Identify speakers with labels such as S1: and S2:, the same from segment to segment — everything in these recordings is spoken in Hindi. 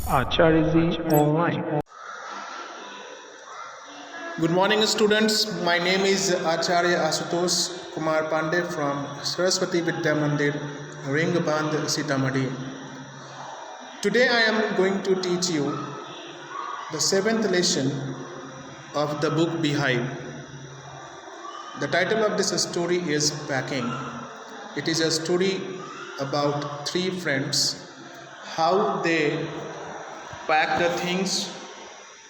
S1: Acharya Online.
S2: Good morning, students. My name is Acharya Asutosh Kumar Pandey from Saraswati Vidya Mandir, Ringband, Sitamarhi. Today I am going to teach you the 7th lesson of the book Beehive. The title of this story is Packing. It is a story about 3 friends, how they pack the things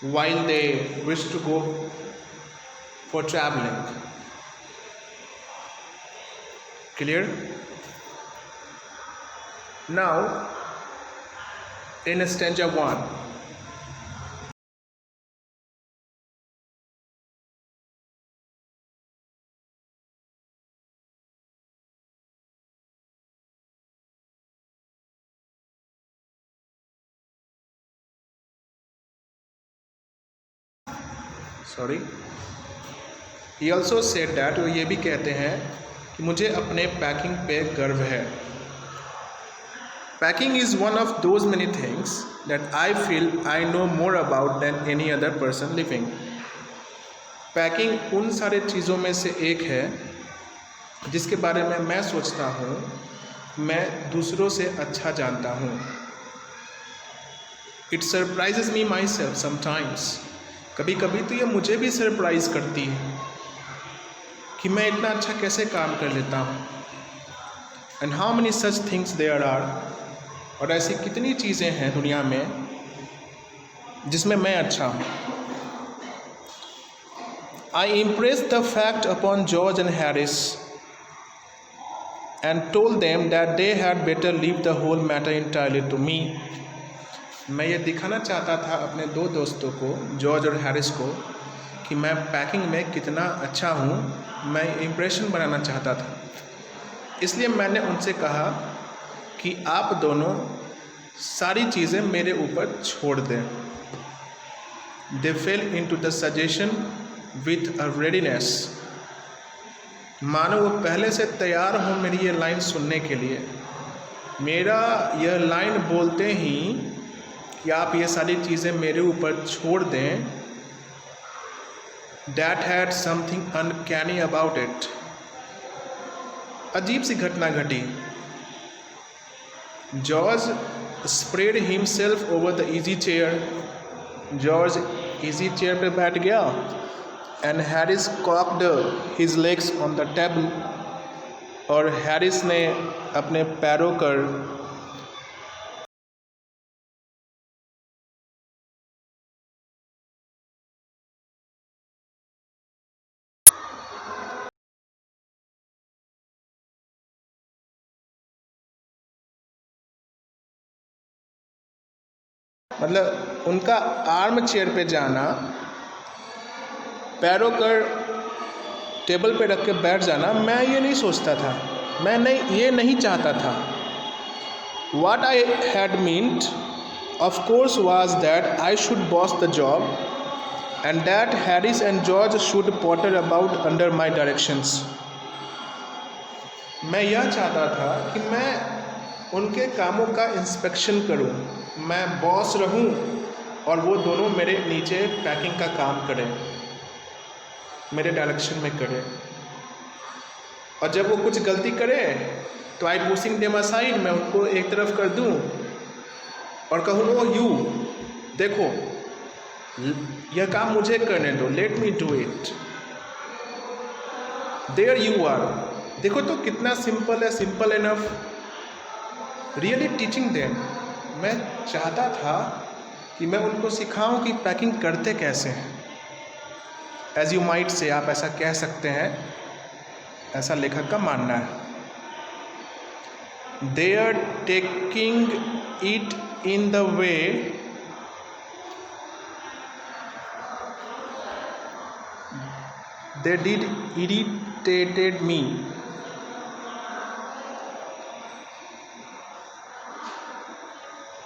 S2: while they wish to go for traveling. Clear? Now, in stanza 1, he also said that वो ये भी कहते हैं कि मुझे अपने पैकिंग पे गर्व है. Packing is one of those many things that I feel I know more about than any other person living. Packing उन सारे चीज़ों में से एक है जिसके बारे में मैं सोचता हूँ मैं दूसरों से अच्छा जानता हूँ. It surprises me myself sometimes. कभी कभी तो ये मुझे भी सरप्राइज़ करती है कि मैं इतना अच्छा कैसे काम कर लेता हूँ. And how many such things there are. और ऐसी कितनी चीज़ें हैं दुनिया में जिसमें मैं अच्छा हूँ. I impress the fact upon George and Harris and told them that they had better leave the whole matter entirely to me. मैं ये दिखाना चाहता था अपने 2 दोस्तों को, जॉर्ज और हैरिस को, कि मैं पैकिंग में कितना अच्छा हूँ. मैं इम्प्रेशन बनाना चाहता था, इसलिए मैंने उनसे कहा कि आप दोनों सारी चीज़ें मेरे ऊपर छोड़ दें. They fell into the suggestion with a readiness. मानो वो पहले से तैयार हो मेरी ये लाइन सुनने के लिए. मेरा यह लाइन बोलते ही कि आप ये सारी चीज़ें मेरे ऊपर छोड़ दें, That had something uncanny about it. अजीब सी घटना घटी. George spread himself over the easy chair. George easy chair पे बैठ गया and Harris cocked his legs on the table. और हैरिस ने अपने पैरों कर मतलब उनका आर्म चेयर पे जाना, पैरों कर टेबल पे रख के बैठ जाना, मैं ये नहीं सोचता था, मैं ये नहीं चाहता था. What I had meant, of course, was that I should boss the job and that Harris and George should potter about under my directions. मैं यह चाहता था कि मैं उनके कामों का इंस्पेक्शन करूं, मैं बॉस रहूं और वो दोनों मेरे नीचे पैकिंग का काम करें, मेरे डायरेक्शन में करें. और जब वो कुछ गलती करे तो आई पुशिंग देम असाइड, मैं उनको एक तरफ कर दूं और कहूँ ओ यू देखो यह काम मुझे करने दो, let me do it. There you are. देखो तो कितना सिंपल है, simple enough. Really teaching them. मैं चाहता था कि मैं उनको सिखाऊं कि पैकिंग करते कैसे हैं. एज यू माइट से, आप ऐसा कह सकते हैं, ऐसा लेखक का मानना है. They are taking it in the way they did irritated me.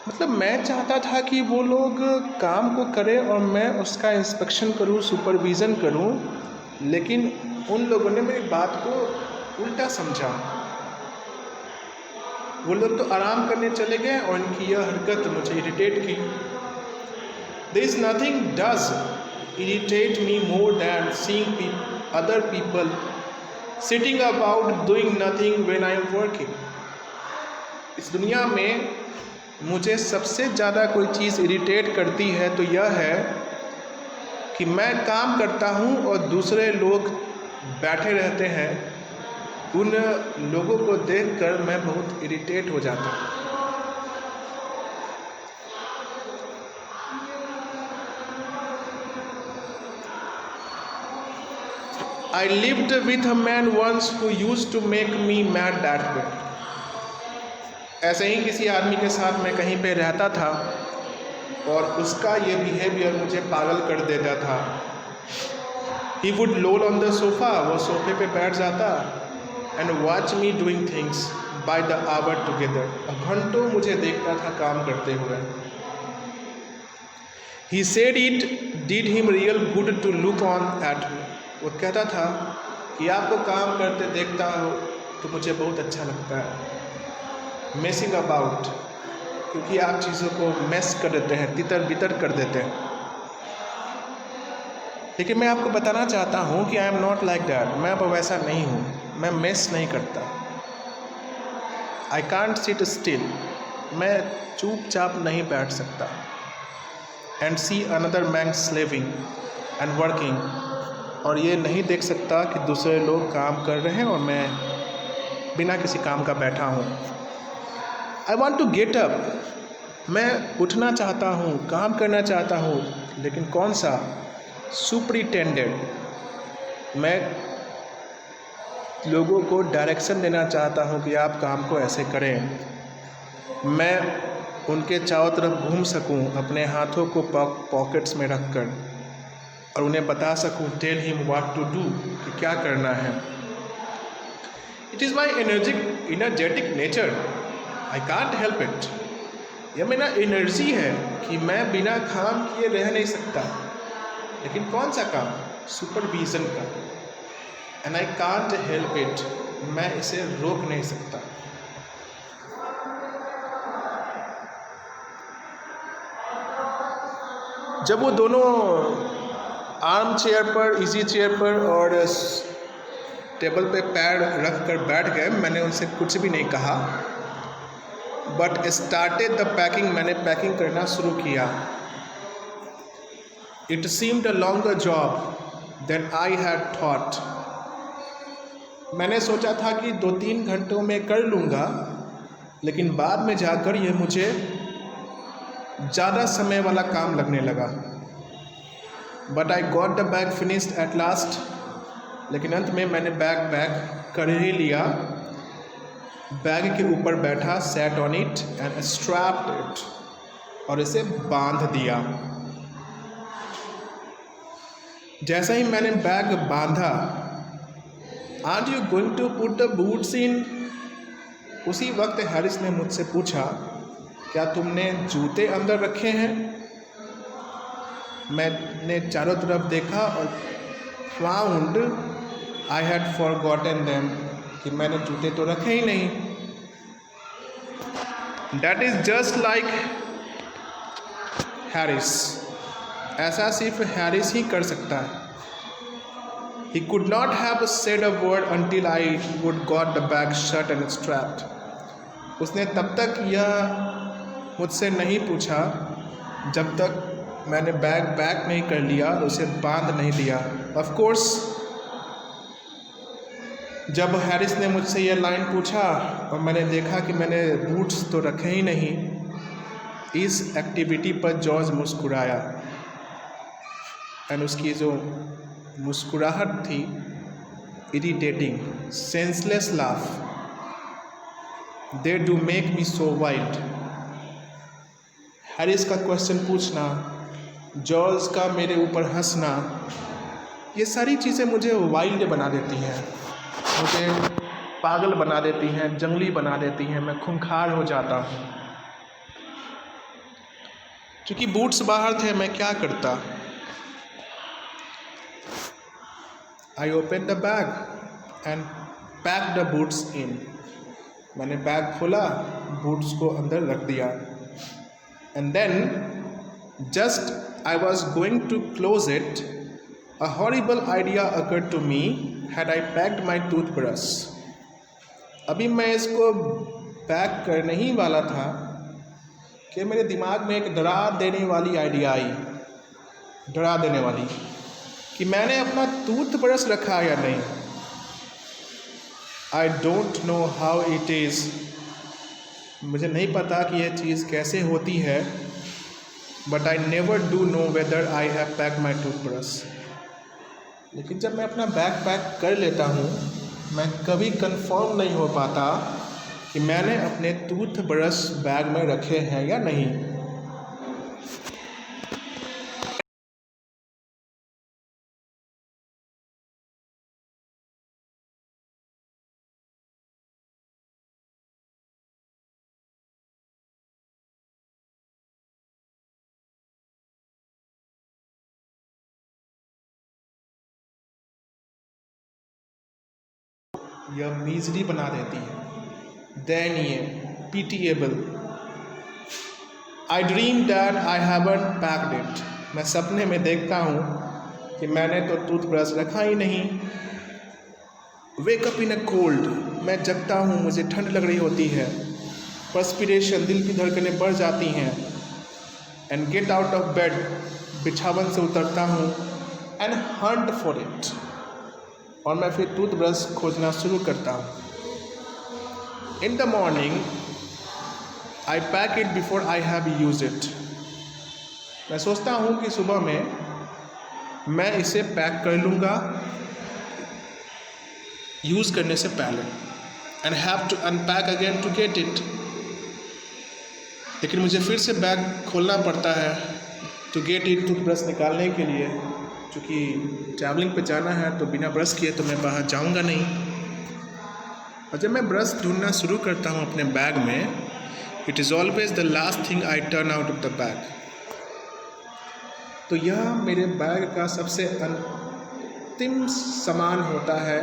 S2: मतलब मैं चाहता था कि वो लोग काम को करें और मैं उसका इंस्पेक्शन करूं, सुपरविज़न करूं, लेकिन उन लोगों ने मेरी बात को उल्टा समझा. वो लोग तो आराम करने चले गए और इनकी यह हरकत मुझे इरिटेट की। There is nothing does irritate me more than seeing other people sitting about doing nothing when I am working. इस दुनिया में मुझे सबसे ज़्यादा कोई चीज़ इरिटेट करती है तो यह है कि मैं काम करता हूँ और दूसरे लोग बैठे रहते हैं। उन लोगों को देखकर मैं बहुत इरिटेट हो जाता हूँ। I lived with a man once who used to make me mad that way. ऐसे ही किसी आदमी के साथ मैं कहीं पे रहता था और उसका ये बिहेवियर मुझे पागल कर देता था। He would loll on the sofa, वो सोफे पे बैठ जाता and watch me doing things by the hour together. घंटों मुझे देखता था काम करते हुए। He said it did him real good to look on at me. वो कहता था कि आपको काम करते देखता हो तो मुझे बहुत अच्छा लगता है। Messing about, क्योंकि आप चीज़ों को मेस कर देते हैं, तितर बितर कर देते हैं। लेकिन मैं आपको बताना चाहता हूँ कि I am not like that. मैं अब वैसा नहीं हूँ, मैं मेस नहीं करता। आई कांट सिट स्टिल, मैं चुपचाप नहीं बैठ सकता। And see another man slaving and working, और ये नहीं देख सकता कि दूसरे लोग काम कर रहे हैं और मैं बिना किसी काम का बैठा हूँ। I want to get up, मैं उठना चाहता हूँ, काम करना चाहता हूँ, लेकिन कौन सा? सुपरिटेंडेड, मैं लोगों को डायरेक्शन देना चाहता हूँ कि आप काम को ऐसे करें। मैं उनके चारों तरफ घूम सकूँ अपने हाथों को पॉकेट्स में रखकर और उन्हें बता सकूँ, tell him what to do, कि क्या करना है। It is my energetic nature, I can't help it. यह मेरा एनर्जी है कि मैं बिना काम किए रह नहीं सकता। लेकिन कौन सा काम? सुपरविज़न का। And I can't help it, मैं इसे रोक नहीं सकता। जब वो दोनों आर्म चेयर पर, इजी चेयर पर और टेबल पे पैर रख कर बैठ गए, मैंने उनसे कुछ भी नहीं कहा, बट स्टार्टेड द पैकिंग, मैंने पैकिंग करना शुरू किया। It seemed a longer job than I had thought, मैंने सोचा था कि 2-3 घंटों में कर लूँगा, लेकिन बाद में जाकर ये मुझे ज़्यादा समय वाला काम लगने लगा। But I got the bag finished at last, लेकिन अंत में मैंने बैग कर ही लिया। बैग के ऊपर बैठा, sat on it and strapped it, और इसे बांध दिया। जैसे ही मैंने बैग बांधा, are you going to put the boots in, उसी वक्त हैरिस ने मुझसे पूछा, क्या तुमने जूते अंदर रखे हैं? मैंने चारों तरफ देखा और found I had forgotten them, कि मैंने जूते तो रखे ही नहीं। That is just like Harris, ऐसा सिर्फ हैरिस ही कर सकता है। He could not have said a word until I would got the bag shut and strapped. उसने तब तक यह मुझसे नहीं पूछा जब तक मैंने बैग नहीं कर लिया और उसे बांध नहीं दिया। Of course, जब हैरिस ने मुझसे यह लाइन पूछा और मैंने देखा कि मैंने बूट्स तो रखे ही नहीं, इस एक्टिविटी पर जॉर्ज मुस्कुराया। एंड उसकी जो मुस्कुराहट थी, irritating, senseless laugh, they do make me so wild. Harris का क्वेश्चन पूछना, जॉर्ज का मेरे ऊपर हंसना, ये सारी चीज़ें मुझे वाइल्ड बना देती हैं, मुझे पागल बना देती हैं, जंगली बना देती हैं, मैं खूंखार हो जाता हूँ। क्योंकि बूट्स बाहर थे, मैं क्या करता? I opened the bag and packed the boots in. मैंने बैग खोला, बूट्स को अंदर रख दिया, and then just I was going to close it, a horrible idea occurred to me had I packed my toothbrush. अभी मैं इसको पैक करने ही वाला था कि मेरे दिमाग में एक डरा देने वाली आइडिया आई, डरा देने वाली, कि मैंने अपना टूथब्रश रखा या नहीं। I don't know how it is, मुझे नहीं पता कि यह चीज़ कैसे होती है, but I never do know whether I have packed my toothbrush. लेकिन जब मैं अपना बैग पैक कर लेता हूँ, मैं कभी कंफर्म नहीं हो पाता कि मैंने अपने टूथब्रश बैग में रखे हैं या नहीं। यह मीजली बना देती है, दयनीय, pitiable। I dream that I haven't packed it, मैं सपने में देखता हूँ कि मैंने तो टूथब्रश रखा ही नहीं। Wake up in a cold, मैं जगता हूँ, मुझे ठंड लग रही होती है, पर्सपिरेशन, दिल की धड़कनें बढ़ जाती हैं, and get out of bed, बिछावन से उतरता हूँ, एंड हंट फॉर इट, और मैं फिर टूथब्रश खोजना शुरू करता हूँ। In the morning I pack it before I have use it, मैं सोचता हूँ कि सुबह में मैं इसे पैक कर लूँगा यूज़ करने से पहले, and have to unpack again to get it. लेकिन मुझे फिर से बैग खोलना पड़ता है टू गेट इट, टूथब्रश निकालने के लिए, क्योंकि ट्रैवलिंग पे जाना है तो बिना ब्रश किए तो मैं बाहर जाऊंगा नहीं। और जब मैं ब्रश ढूंढना शुरू करता हूँ अपने बैग में, it is always the last thing I turn out of the bag. तो यह मेरे बैग का सबसे अंतिम सामान होता है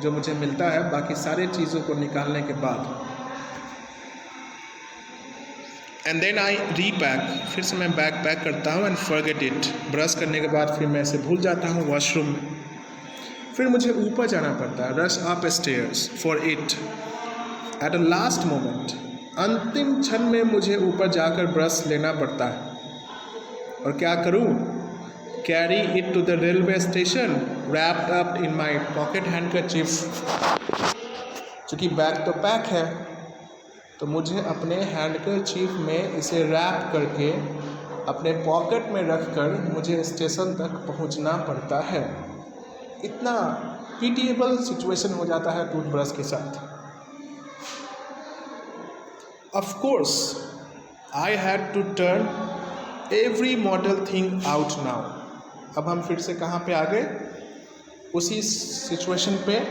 S2: जो मुझे मिलता है बाकी सारे चीज़ों को निकालने के बाद। एंड देन आई रीपैक, फिर से मैं बैग पैक करता हूँ, एंड फॉरगेट इट, ब्रश करने के बाद फिर मैं इसे भूल जाता हूँ वॉशरूम में। फिर मुझे ऊपर जाना पड़ता है, rush up stairs for it at a last moment, अंतिम क्षण में मुझे ऊपर जाकर ब्रश लेना पड़ता है। और क्या करूँ, carry it to the railway station wrapped up in my pocket handkerchief. चूँकि बैग तो पैक है तो मुझे अपने हैंडकरचीफ में इसे रैप करके अपने पॉकेट में रखकर मुझे स्टेशन तक पहुंचना पड़ता है। इतना पीटिएबल सिचुएशन हो जाता है टूथब्रश के साथ। Of course I had to turn every mortal thing out now. अब हम फिर से कहाँ पे आ गए, उसी सिचुएशन पे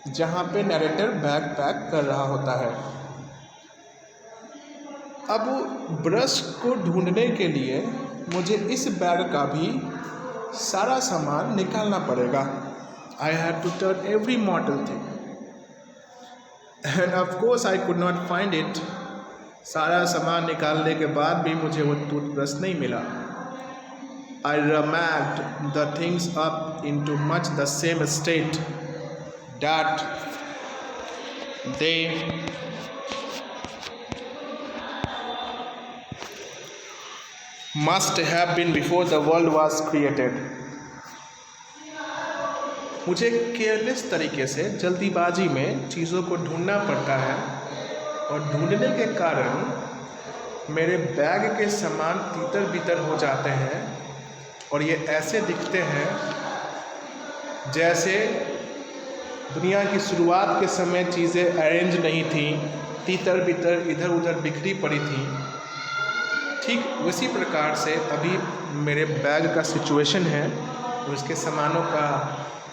S2: जहाँ पे नैरेटर बैग पैक कर रहा होता है। अब ब्रश को ढूंढने के लिए मुझे इस बैग का भी सारा सामान निकालना पड़ेगा। I had to turn every mortal thing and of course I could not find it. सारा सामान निकालने के बाद भी मुझे वो टूथब्रश नहीं मिला। I rummaged the things up into much the same state that they must have been before the world was created। मुझे केयरलेस तरीके से जल्दीबाजी में चीज़ों को ढूंढना पड़ता है, और ढूंढने के कारण मेरे बैग के सामान तीतर बितर हो जाते हैं, और ये ऐसे दिखते हैं जैसे दुनिया की शुरुआत के समय चीज़ें अरेंज नहीं थी, तीतर बितर इधर उधर बिखरी पड़ी थी। ठीक उसी प्रकार से अभी मेरे बैग का सिचुएशन है, उसके सामानों का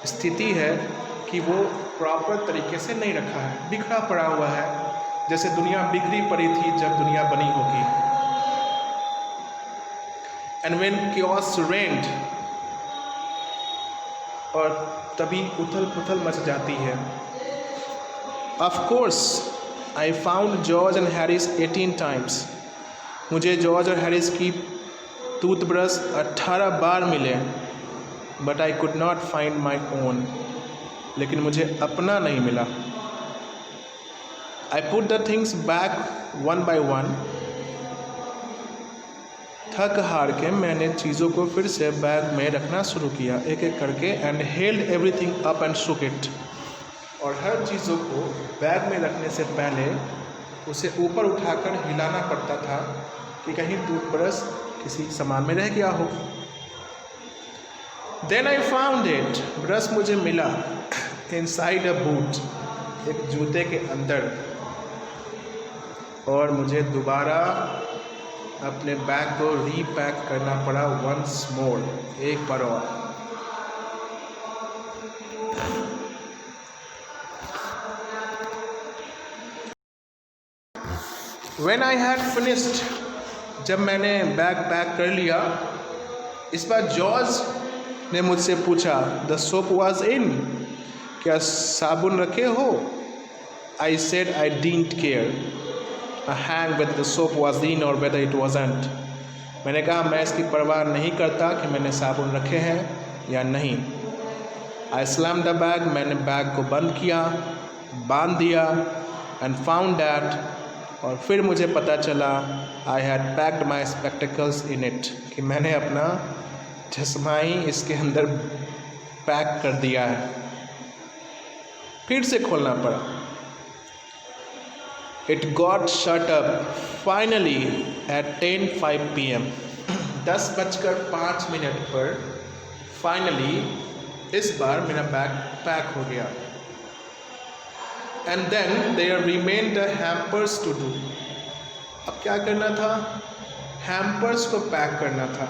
S2: स्थिति है कि वो प्रॉपर तरीके से नहीं रखा है, बिखरा पड़ा हुआ है, जैसे दुनिया बिखरी पड़ी थी जब दुनिया बनी होगी। एंड व्हेन chaos reigned, और तभी उथल पुथल मच जाती है। Of course, I found George and Harris 18 times. मुझे जॉर्ज और हैरिस की टूथब्रश 18 बार मिले. But I could not find my own. लेकिन मुझे अपना नहीं मिला. I put the things back one by one. थक हार के मैंने चीज़ों को फिर से बैग में रखना शुरू किया, एक एक करके. And held everything up and shook it. और हर चीज़ों को बैग में रखने से पहले उसे ऊपर उठाकर हिलाना पड़ता था कि कहीं टूथब्रश किसी सामान में रह गया हो. Then I found it. Brush मुझे मिला इनसाइड अ बूट, एक जूते के अंदर. और मुझे दोबारा अपने बैग को रीपैक करना पड़ा वंस मोर, एक बार और. When I had finished, जब मैंने बैग पैक कर लिया, इस बार जॉर्ज ने मुझसे पूछा, द सोप वॉज इन, क्या साबुन रखे हो? I said I didn't care a hang whether the soap was in or whether it wasn't. मैंने कहा मैं इसकी परवाह नहीं करता कि मैंने साबुन रखे हैं या नहीं. I slammed the bag. मैंने बैग को बंद किया, बांध दिया. And found that, और फिर मुझे पता चला, I had packed my spectacles in it, कि मैंने अपना चश्मा ही इसके अंदर पैक कर दिया है. फिर से खोलना पड़ा. It got shut up finally at 10:05 p.m. 10:05 पर फाइनली इस बार मेरा बैग पैक हो गया. And then there remained the hampers to do. अब क्या करना था? हैम्पर्स को पैक करना था.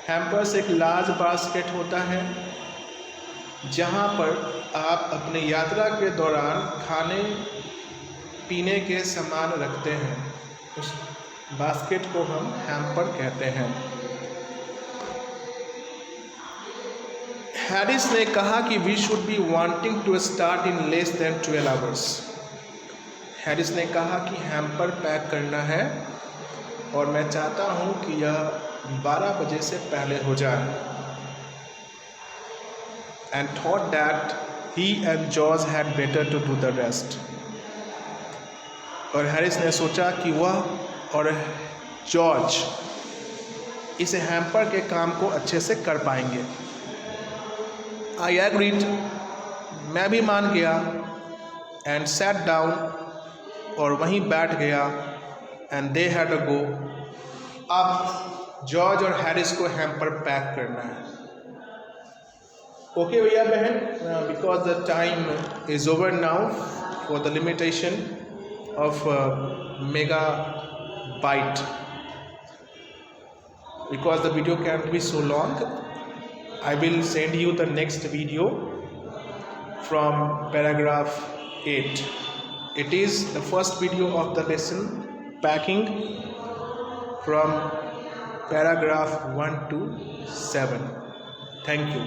S2: हैम्पर्स एक लार्ज बास्केट होता है जहाँ पर आप अपने यात्रा के दौरान खाने पीने के सामान रखते हैं. उस बास्केट को हम हैम्पर कहते हैं. हैरिस ने कहा कि we should be wanting to start in less than 12 hours. Harris ने कहा कि हैम्पर पैक करना है और मैं चाहता हूँ कि यह 12 बजे से पहले हो जाए. And thought that he and George had better to do the rest. और हैरिस ने सोचा कि वह और जॉर्ज इस हैम्पर के काम को अच्छे से कर पाएंगे. I agreed. मैं भी मान गया. एंड सैट डाउन, और वहीं बैठ गया. एंड दे हैड अ गो. अब जॉर्ज और हैरिस को हैम्पर पैक करना है. ओके भैया बहन, because the time is over now for the limitation of megabyte, because the video can't be so long. I will send you the next video from paragraph 8. It is the first video of the lesson packing from paragraph 1 to 7. Thank you.